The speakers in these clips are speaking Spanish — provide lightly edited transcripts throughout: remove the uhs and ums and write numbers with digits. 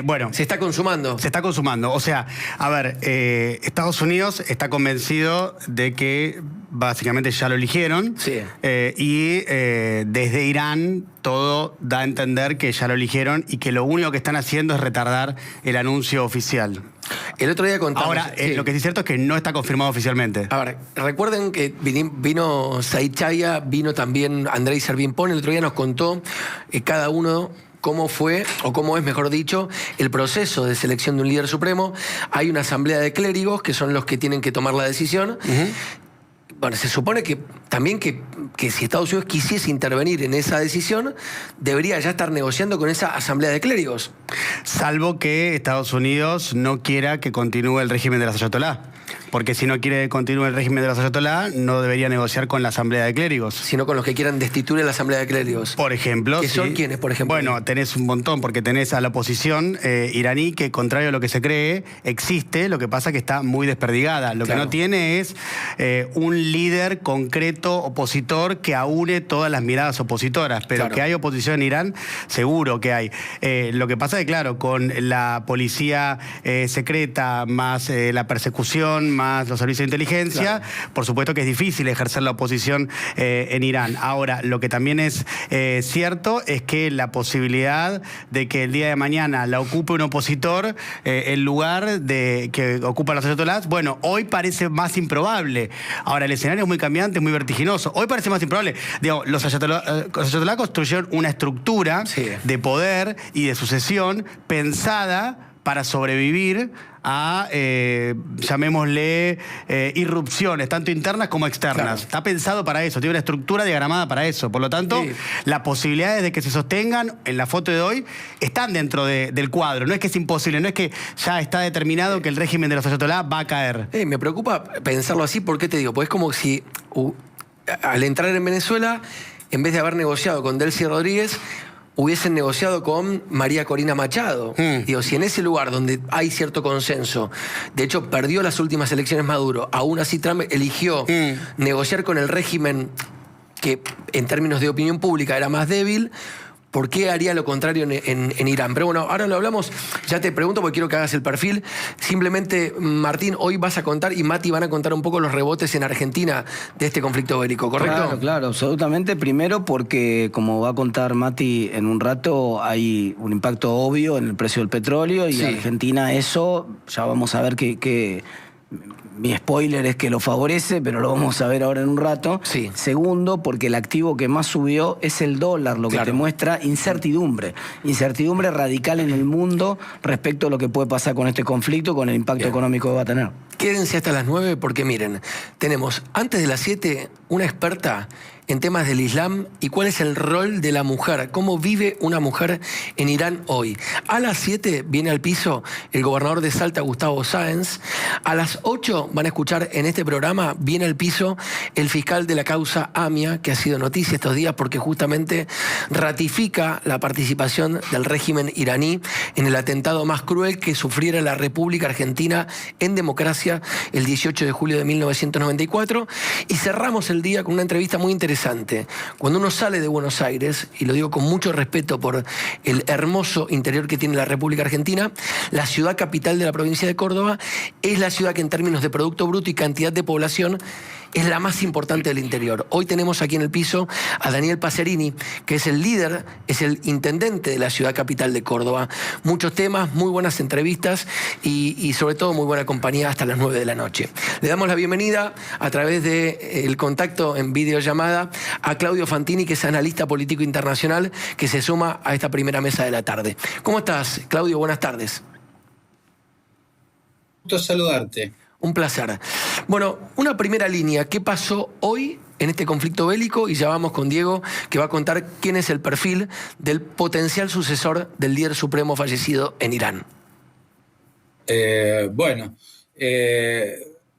Bueno, Se está consumando. se está consumando. O sea, a ver, Estados Unidos está convencido de que básicamente ya lo eligieron. Sí. Desde Irán todo da a entender que ya lo eligieron y que lo único que están haciendo es retardar el anuncio oficial. El otro día contamos... Ahora, sí. lo que sí es cierto es que no está confirmado oficialmente. A ver, recuerden que vino Said Chaya, vino también Andrei Servimpón, el otro día nos contó cada uno cómo fue, o cómo es, mejor dicho, el proceso de selección de un líder supremo. Hay una asamblea de clérigos, que son los que tienen que tomar la decisión. Bueno, se supone que también que si Estados Unidos quisiese intervenir en esa decisión, debería ya estar negociando con esa asamblea de clérigos. Salvo que Estados Unidos no quiera que continúe el régimen de los ayatolá. Porque si no quiere que continúe el régimen de los ayatolá, no debería negociar con la asamblea de clérigos. Sino con los que quieran destituir a la asamblea de clérigos. Por ejemplo. ¿Qué son sí. quiénes, por ejemplo? Bueno, tenés un montón, porque tenés a la oposición iraní que, contrario a lo que se cree, existe, lo que pasa que está muy desperdigada. Lo que no tiene es un líder concreto opositor que aúne todas las miradas opositoras. Pero que hay oposición en Irán, seguro que hay. Lo que pasa es que, claro, con la policía secreta, más la persecución, más los servicios de inteligencia, por supuesto que es difícil ejercer la oposición en Irán. Ahora, lo que también es cierto es que la posibilidad de que el día de mañana la ocupe un opositor en lugar de que ocupan los ayatolás, bueno, hoy parece más improbable. Ahora, el escenario es muy cambiante, muy vertiginoso. Hoy parece más improbable. Digamos, los ayatolás construyeron una estructura de poder y de sucesión pensada para sobrevivir a, llamémosle, irrupciones, tanto internas como externas. Está pensado para eso, tiene una estructura diagramada para eso. Por lo tanto, las posibilidades de que se sostengan en la foto de hoy están dentro del cuadro. No es que es imposible, no es que ya está determinado que el régimen de los ayatolá va a caer. Me preocupa pensarlo así, ¿por qué te digo? Pues es como si al entrar en Venezuela, en vez de haber negociado con Delcy Rodríguez, hubiesen negociado con María Corina Machado. Digo, si en ese lugar donde hay cierto consenso, de hecho perdió las últimas elecciones Maduro, aún así Trump eligió negociar con el régimen que en términos de opinión pública era más débil, ¿por qué haría lo contrario en Irán? Pero bueno, ahora lo hablamos, ya te pregunto porque quiero que hagas el perfil. Simplemente, Martín, hoy vas a contar y Mati van a contar un poco los rebotes en Argentina de este conflicto bélico, ¿correcto? Claro, claro, absolutamente. Primero porque, como va a contar Mati en un rato, hay un impacto obvio en el precio del petróleo y Argentina eso, ya vamos a ver que mi spoiler es que lo favorece, pero lo vamos a ver ahora en un rato. Segundo, porque el activo que más subió es el dólar, lo que te muestra incertidumbre. Incertidumbre radical en el mundo respecto a lo que puede pasar con este conflicto, con el impacto económico que va a tener. Quédense hasta las 9 porque miren, tenemos antes de las 7 una experta en temas del Islam y cuál es el rol de la mujer, cómo vive una mujer en Irán hoy. A las 7 viene al piso el gobernador de Salta, Gustavo Sáenz. A las 8 van a escuchar en este programa, viene al piso el fiscal de la causa AMIA, que ha sido noticia estos días porque justamente ratifica la participación del régimen iraní en el atentado más cruel que sufriera la República Argentina en democracia el 18 de julio de 1994. Y cerramos el día con una entrevista muy interesante. Cuando uno sale de Buenos Aires, y lo digo con mucho respeto por el hermoso interior que tiene la República Argentina, la ciudad capital de la provincia de Córdoba es la ciudad que en términos de Producto Bruto y cantidad de población es la más importante del interior. Hoy tenemos aquí en el piso a Daniel Pacerini, que es el líder, es el intendente de la ciudad capital de Córdoba. Muchos temas, muy buenas entrevistas y sobre todo muy buena compañía hasta las 9 de la noche. Le damos la bienvenida a través del contacto en videollamada a Claudio Fantini, que es analista político internacional, que se suma a esta primera mesa de la tarde. ¿Cómo estás, Claudio? Buenas tardes. Gusto saludarte. Un placer. Bueno, una primera línea. ¿Qué pasó hoy en este conflicto bélico? Y ya vamos con Diego, que va a contar quién es el perfil del potencial sucesor del líder supremo fallecido en Irán.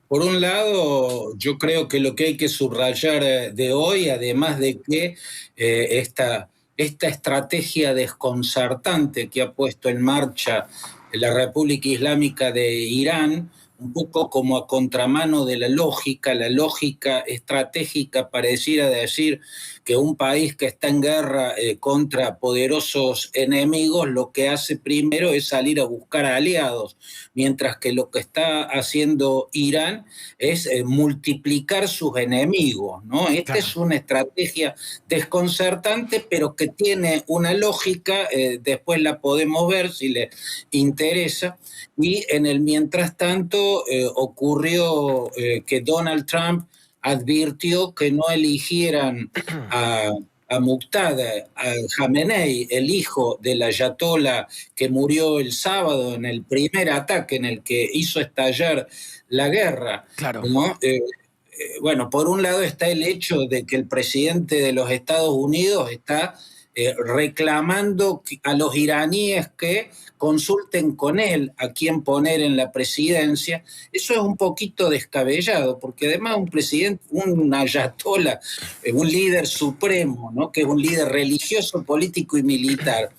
Por un lado, yo creo que lo que hay que subrayar de hoy, además de que esta estrategia desconcertante que ha puesto en marcha la República Islámica de Irán un poco como a contramano de la lógica estratégica pareciera decir que un país que está en guerra contra poderosos enemigos lo que hace primero es salir a buscar aliados, mientras que lo que está haciendo Irán es multiplicar sus enemigos, ¿no? Esta Claro. es una estrategia desconcertante, pero que tiene una lógica, después la podemos ver si les interesa, y en el mientras tanto ocurrió que Donald Trump advirtió que no eligieran a Muqtada, a Jamenei, el hijo del ayatolá que murió el sábado en el primer ataque en el que hizo estallar la guerra, Claro. ¿no? Bueno, por un lado está el hecho de que el presidente de los Estados Unidos está reclamando a los iraníes que consulten con él a quién poner en la presidencia. Eso es un poquito descabellado, porque además un presidente, un ayatolá, un líder supremo, ¿no? Que es un líder religioso, político y militar,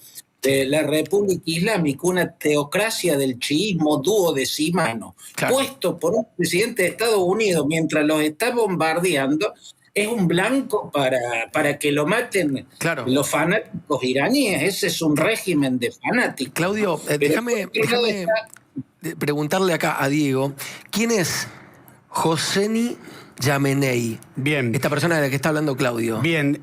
de la República Islámica, una teocracia del chiismo duodecimano, Claro. puesto por un presidente de Estados Unidos mientras los está bombardeando, es un blanco para que lo maten Claro. los fanáticos iraníes. Ese es un régimen de fanáticos. Claudio, Pero déjame por otro lado está- preguntarle acá a Diego, ¿quién es Hosseini Yamenei? Bien. Esta persona de la que está hablando Claudio. Bien,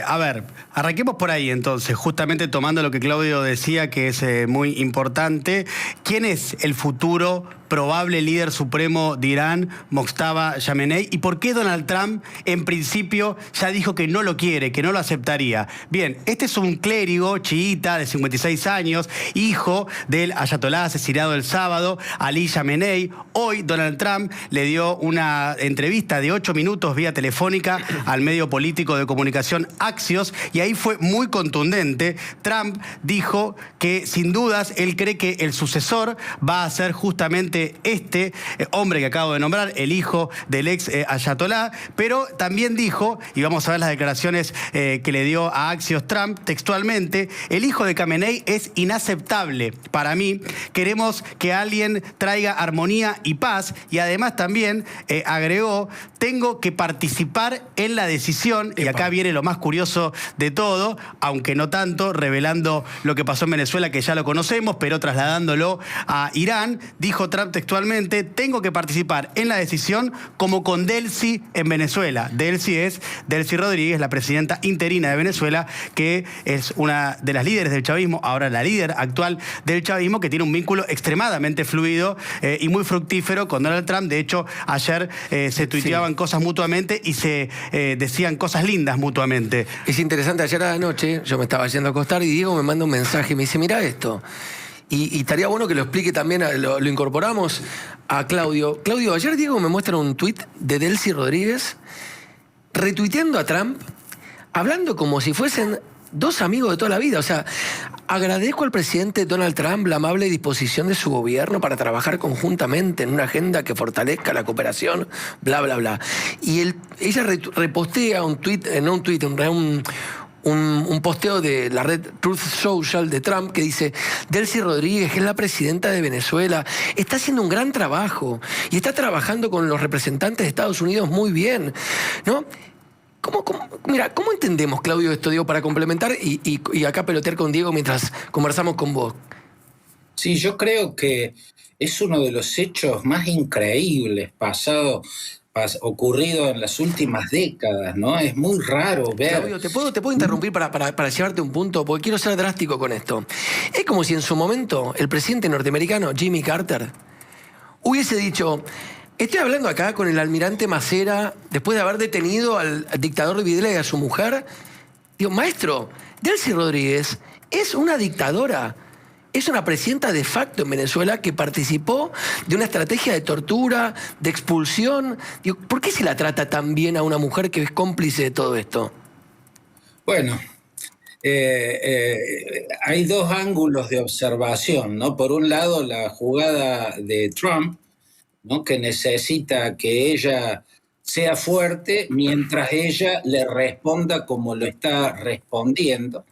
a ver, arranquemos por ahí entonces, justamente tomando lo que Claudio decía, que es muy importante. ¿Quién es el futuro probable líder supremo de Irán, Mojtaba Yamenei? ¿Y por qué Donald Trump, en principio, ya dijo que no lo quiere, que no lo aceptaría? Bien, este es un clérigo chiita de 56 años, hijo del ayatolá asesinado el sábado, Ali Yamenei. Hoy Donald Trump le dio una entrevista de 8 minutos vía telefónica al medio político de comunicación Axios, y ahí fue muy contundente. Trump dijo que sin dudas él cree que el sucesor va a ser justamente este hombre que acabo de nombrar, el hijo del ex ayatolá, pero también dijo, y vamos a ver las declaraciones que le dio a Axios Trump textualmente: el hijo de Khamenei es inaceptable para mí, queremos que alguien traiga armonía y paz, y además también agregó: tengo que participar en la decisión, y acá viene lo más curioso de todo, aunque no tanto, revelando lo que pasó en Venezuela, que ya lo conocemos, pero trasladándolo a Irán. Dijo Trump textualmente: tengo que participar en la decisión como con Delcy en Venezuela. Delcy es Delcy Rodríguez, la presidenta interina de Venezuela, que es una de las líderes del chavismo, ahora la líder actual del chavismo, que tiene un vínculo extremadamente fluido y muy fructífero con Donald Trump. De hecho, ayer se tuiteaban cosas mutuamente y se decían cosas lindas mutuamente. Es interesante, ayer a la noche yo me estaba yendo a acostar y Diego me manda un mensaje y me dice: mira esto. Y estaría bueno que lo explique también, lo incorporamos a Claudio. Claudio, ayer Diego me muestra un tuit de Delcy Rodríguez retuiteando a Trump, hablando como si fuesen dos amigos de toda la vida. O sea, agradezco al presidente Donald Trump la amable disposición de su gobierno para trabajar conjuntamente en una agenda que fortalezca la cooperación, bla, bla, bla. Y ella repostea un tuit, un posteo de la red Truth Social de Trump que dice: Delcy Rodríguez, que es la presidenta de Venezuela, está haciendo un gran trabajo y está trabajando con los representantes de Estados Unidos muy bien, ¿no? Mira, ¿cómo entendemos, Claudio, esto, Diego, para complementar y acá pelotear con Diego mientras conversamos con vos? Sí, yo creo que es uno de los hechos más increíbles ocurrido en las últimas décadas, ¿no? Es muy raro ver... Claudio, ¿te puedo interrumpir para llevarte un punto? Porque quiero ser drástico con esto. Es como si en su momento el presidente norteamericano, Jimmy Carter, hubiese dicho: estoy hablando acá con el almirante Macera después de haber detenido al dictador Videla y a su mujer. Digo, maestro, Delcy Rodríguez es una dictadora. Es una presidenta de facto en Venezuela que participó de una estrategia de tortura, de expulsión. Digo, ¿por qué se la trata tan bien a una mujer que es cómplice de todo esto? Bueno, hay dos ángulos de observación, ¿no? Por un lado, la jugada de Trump, ¿no? Que necesita que ella sea fuerte mientras ella le responda como lo está respondiendo.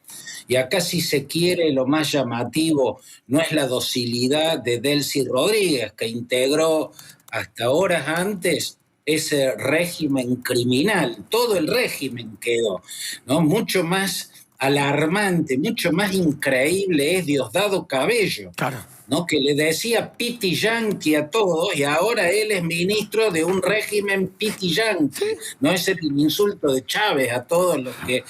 Y acá, si se quiere, lo más llamativo no es la docilidad de Delcy Rodríguez, que integró hasta horas antes ese régimen criminal. Todo el régimen quedó, ¿no? Mucho más alarmante, mucho más increíble es Diosdado Cabello, Claro. ¿no? Que le decía piti yanqui a todos, y ahora él es ministro de un régimen piti yanqui, ¿no? Es el insulto de Chávez a todos los que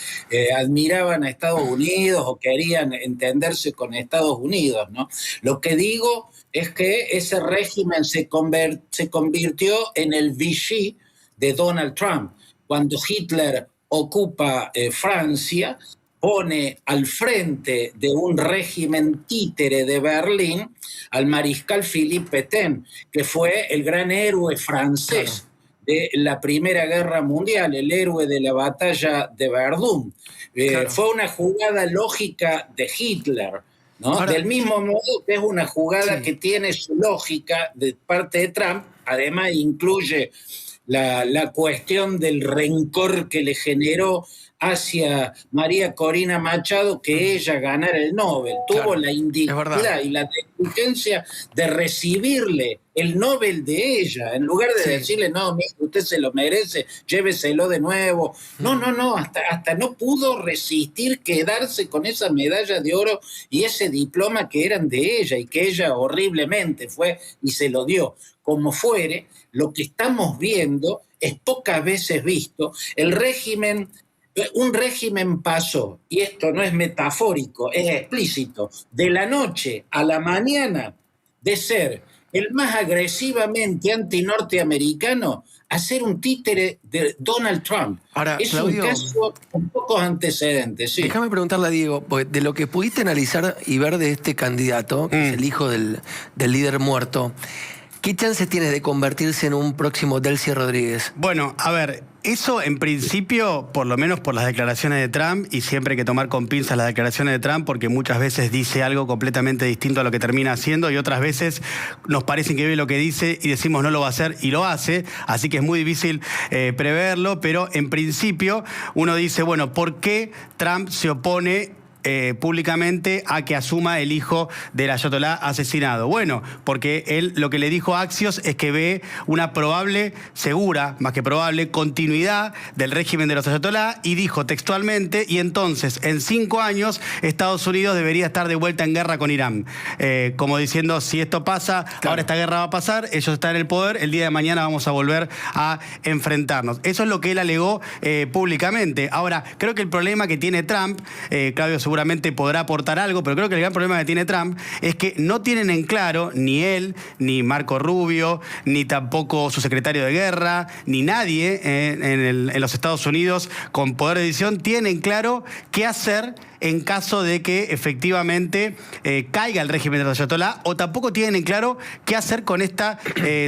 admiraban a Estados Unidos o querían entenderse con Estados Unidos, ¿no? Lo que digo es que ese régimen se convirtió en el Vichy de Donald Trump. Cuando Hitler ocupa Francia, pone al frente de un régimen títere de Berlín al mariscal Philippe Pétain, que fue el gran héroe francés de la Primera Guerra Mundial, el héroe de la batalla de Verdún. Fue una jugada lógica de Hitler, ¿no? Ahora, del mismo modo que es una jugada que tiene su lógica de parte de Trump. Además incluye la cuestión del rencor que le generó hacia María Corina Machado que ella ganara el Nobel. Tuvo la indignidad y la negligencia de recibirle el Nobel de ella, en lugar de decirle, no, usted se lo merece, lléveselo de nuevo. No, hasta no pudo resistir quedarse con esa medalla de oro y ese diploma que eran de ella y que ella horriblemente fue y se lo dio. Como fuere, lo que estamos viendo es pocas veces visto. Un régimen pasó, y esto no es metafórico, es explícito, de la noche a la mañana de ser el más agresivamente antinorteamericano a ser un títere de Donald Trump. Ahora, es Claudio, un caso con pocos antecedentes. Sí. Déjame preguntarle a Diego, de lo que pudiste analizar y ver de este candidato, que es el hijo del líder muerto, ¿qué chances tiene de convertirse en un próximo Delcy Rodríguez? Bueno, a ver, eso en principio, por lo menos por las declaraciones de Trump, y siempre hay que tomar con pinzas las declaraciones de Trump, porque muchas veces dice algo completamente distinto a lo que termina haciendo, y otras veces nos parece increíble lo que dice y decimos no lo va a hacer y lo hace, así que es muy difícil preverlo, pero en principio uno dice, bueno, ¿por qué Trump se opone públicamente a que asuma el hijo del ayatolá asesinado? Bueno, porque él lo que le dijo a Axios es que ve una probable, segura, más que probable, continuidad del régimen de los ayatolá, y dijo textualmente, y entonces en 5 años Estados Unidos debería estar de vuelta en guerra con Irán. Como diciendo, si esto pasa, ahora esta guerra va a pasar, ellos están en el poder, el día de mañana vamos a volver a enfrentarnos. Eso es lo que él alegó públicamente. Ahora, creo que el problema que tiene Trump, Claudio seguramente podrá aportar algo, pero creo que el gran problema que tiene Trump es que no tienen en claro, ni él, ni Marco Rubio, ni tampoco su secretario de guerra, ni nadie en los Estados Unidos con poder de decisión, tienen claro qué hacer en caso de que efectivamente caiga el régimen de los ayatolá, o tampoco tienen en claro qué hacer con esta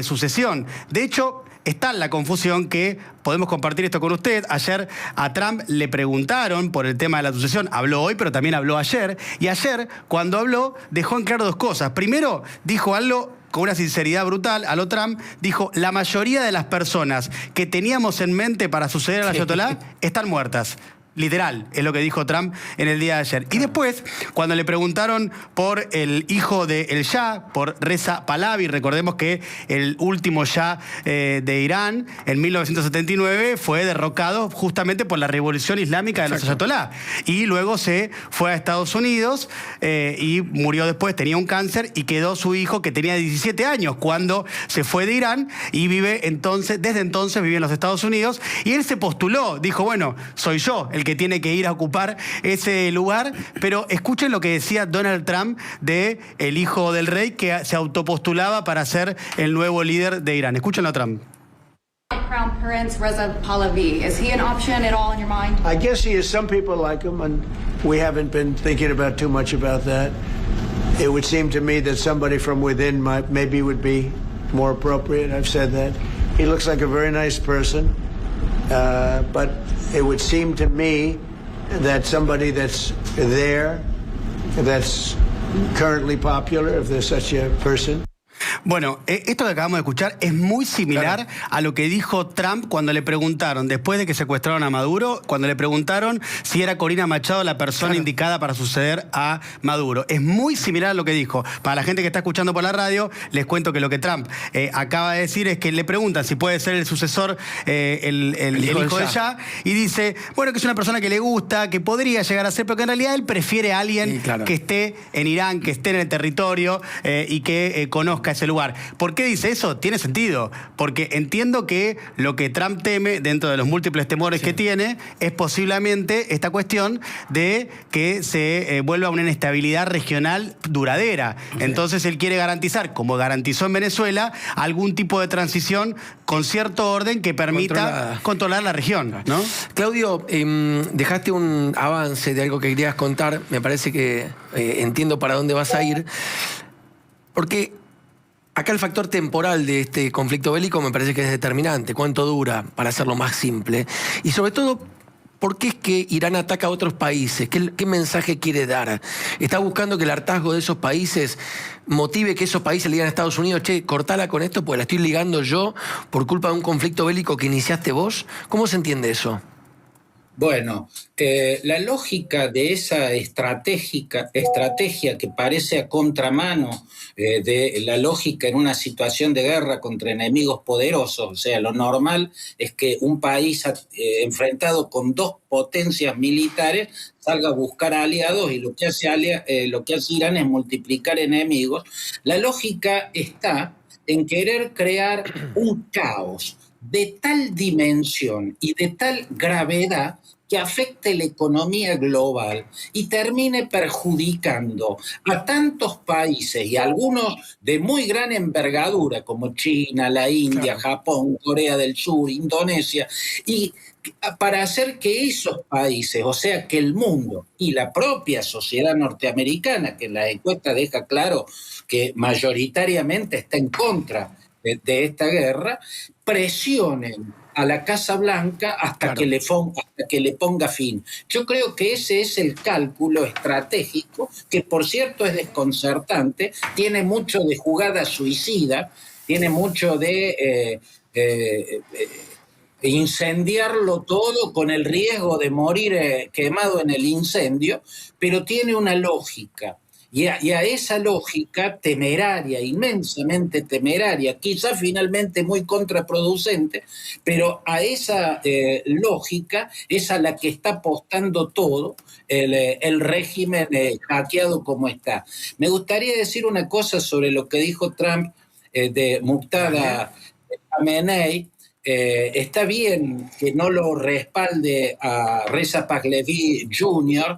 sucesión. De hecho, está la confusión que podemos compartir esto con usted. Ayer a Trump le preguntaron por el tema de la sucesión. Habló hoy, pero también habló ayer. Y ayer, cuando habló, dejó en claro 2 cosas. Primero, dijo algo con una sinceridad brutal a lo Trump, dijo, la mayoría de las personas que teníamos en mente para suceder al ayatolá están muertas. Literal, es lo que dijo Trump en el día de ayer. Y después, cuando le preguntaron por el hijo del Shah, por Reza Pahlavi, recordemos que el último Shah de Irán, en 1979, fue derrocado justamente por la revolución islámica de los ayatolá. Y luego se fue a Estados Unidos y murió después, tenía un cáncer, y quedó su hijo, que tenía 17 años cuando se fue de Irán, y desde entonces vive en los Estados Unidos, y él se postuló, dijo, bueno, soy yo el que tiene que ir a ocupar ese lugar, pero escuchen lo que decía Donald Trump de el hijo del rey, que se autopostulaba para ser el nuevo líder de Irán. Escúchenlo a Trump. Crown Prince Reza Pahlavi, is he an option at all in your mind? I guess he is. Some people like him, and we haven't been thinking about too much about that. It would seem to me that somebody from within maybe would be more appropriate. I've said that. He looks like a very nice person, but it would seem to me that somebody that's there, that's currently popular, if there's such a person. Bueno, esto que acabamos de escuchar es muy similar a lo que dijo Trump cuando le preguntaron, después de que secuestraron a Maduro, cuando le preguntaron si era Corina Machado la persona indicada para suceder a Maduro. Es muy similar a lo que dijo. Para la gente que está escuchando por la radio, les cuento que lo que Trump acaba de decir es que le preguntan si puede ser el sucesor, el hijo de Shah, y dice, bueno, que es una persona que le gusta, que podría llegar a ser, pero que en realidad él prefiere a alguien que esté en Irán, que esté en el territorio y que conozca ese lugar. ¿Por qué dice eso? Tiene sentido, porque entiendo que lo que Trump teme, dentro de los múltiples temores que tiene, es posiblemente esta cuestión de que se vuelva una inestabilidad regional duradera. Entonces él quiere garantizar, como garantizó en Venezuela, algún tipo de transición con cierto orden que permita controlar la región, ¿no? Claudio, dejaste un avance de algo que querías contar. Me parece que entiendo para dónde vas a ir. Porque acá el factor temporal de este conflicto bélico me parece que es determinante. ¿Cuánto dura? Para hacerlo más simple. Y sobre todo, ¿por qué es que Irán ataca a otros países? ¿Qué mensaje quiere dar? ¿Está buscando que el hartazgo de esos países motive que esos países le digan a Estados Unidos, che, cortala con esto porque la estoy ligando yo por culpa de un conflicto bélico que iniciaste vos? ¿Cómo se entiende eso? Bueno, la lógica de esa estrategia que parece a contramano de la lógica en una situación de guerra contra enemigos poderosos, o sea, lo normal es que un país enfrentado con dos potencias militares salga a buscar aliados, y lo que hace Irán es multiplicar enemigos. La lógica está en querer crear un caos de tal dimensión y de tal gravedad que afecte la economía global y termine perjudicando a tantos países, y algunos de muy gran envergadura, como China, la India, Japón, Corea del Sur, Indonesia, y para hacer que esos países, o sea, que el mundo y la propia sociedad norteamericana, que en la encuesta deja claro que mayoritariamente está en contra de esta guerra, presionen a la Casa Blanca hasta que le ponga fin. Yo creo que ese es el cálculo estratégico, que por cierto es desconcertante, tiene mucho de jugada suicida, tiene mucho de incendiarlo todo con el riesgo de morir quemado en el incendio, pero tiene una lógica. Y a esa lógica temeraria, inmensamente temeraria, quizá finalmente muy contraproducente, pero a esa lógica es a la que está apostando todo el régimen hackeado como está. Me gustaría decir una cosa sobre lo que dijo Trump de Muqtada Khamenei. Está bien que no lo respalde a Reza Pahlavi Jr.,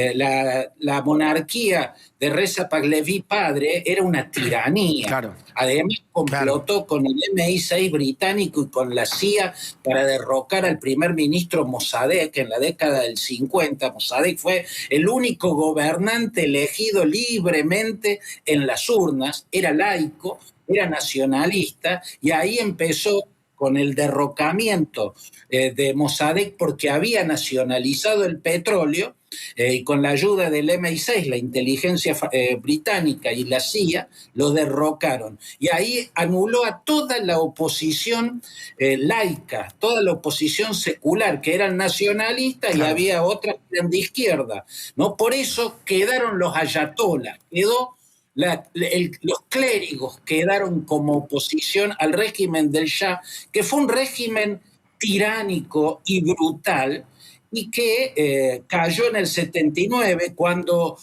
la monarquía de Reza Pahlavi padre era una tiranía. Claro. Además complotó con el MI6 británico y con la CIA para derrocar al primer ministro Mossadegh en la década del 50. Mossadegh fue el único gobernante elegido libremente en las urnas, era laico, era nacionalista, y ahí empezó con el derrocamiento de Mossadegh, porque había nacionalizado el petróleo, y con la ayuda del MI6, la inteligencia británica y la CIA, lo derrocaron. Y ahí anuló a toda la oposición laica, toda la oposición secular, que eran nacionalistas, y había otras que eran de izquierda, ¿no? Por eso quedaron los ayatolás, quedó los clérigos quedaron como oposición al régimen del Shah, que fue un régimen tiránico y brutal, y que cayó en el 79 cuando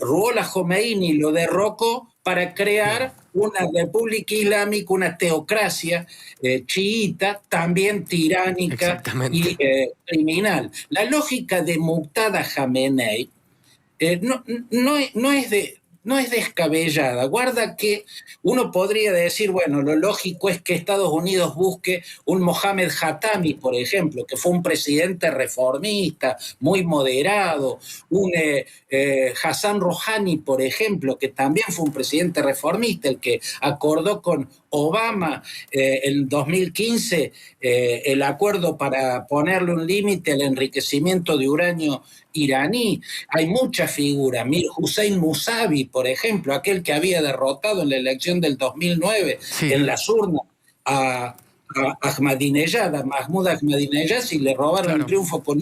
Ruhollah Khomeini lo derrocó para crear una república islámica, una teocracia chiita, también tiránica y criminal. La lógica de Muqtada Khamenei no es descabellada. Guarda que uno podría decir, bueno, lo lógico es que Estados Unidos busque un Mohammed Khatami, por ejemplo, que fue un presidente reformista, muy moderado, un Hassan Rouhani, por ejemplo, que también fue un presidente reformista, el que acordó con Obama en 2015 el acuerdo para ponerle un límite al enriquecimiento de uranio iraní. Hay muchas figuras. Mir Hussein Musavi, por ejemplo, aquel que había derrotado en la elección del 2009 en las urnas a Ahmadinejad, a Mahmoud Ahmadinejad, y le robaron el triunfo por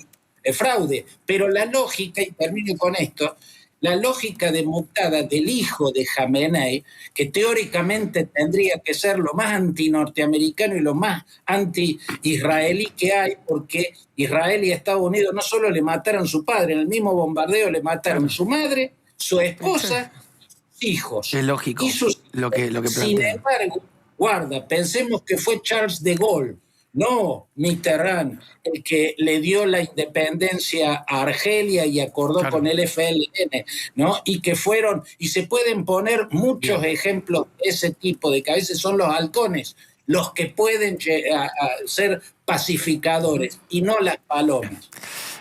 fraude. Pero la lógica, y termino con esto, la lógica de Muqtada, del hijo de Jamenei, que teóricamente tendría que ser lo más anti-norteamericano y lo más anti-israelí que hay, porque Israel y Estados Unidos no solo le mataron a su padre, en el mismo bombardeo le mataron a su madre, su esposa, sus hijos. Es lógico y sus lo que plantea. Sin embargo, guarda, pensemos que fue Charles de Gaulle, no Mitterrand, el que le dio la independencia a Argelia y acordó con el FLN, ¿no? Y que fueron, y se pueden poner muchos ejemplos de ese tipo, de que a veces son los halcones los que pueden a ser pacificadores y no las palomas.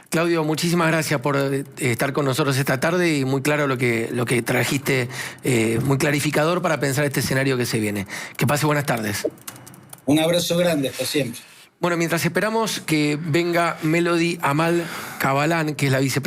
Claudio, muchísimas gracias por estar con nosotros esta tarde y muy claro lo que trajiste, muy clarificador para pensar este escenario que se viene. Que pase buenas tardes. Un abrazo grande, hasta siempre. Bueno, mientras esperamos que venga Melody Amal Cabalán, que es la vicepresidenta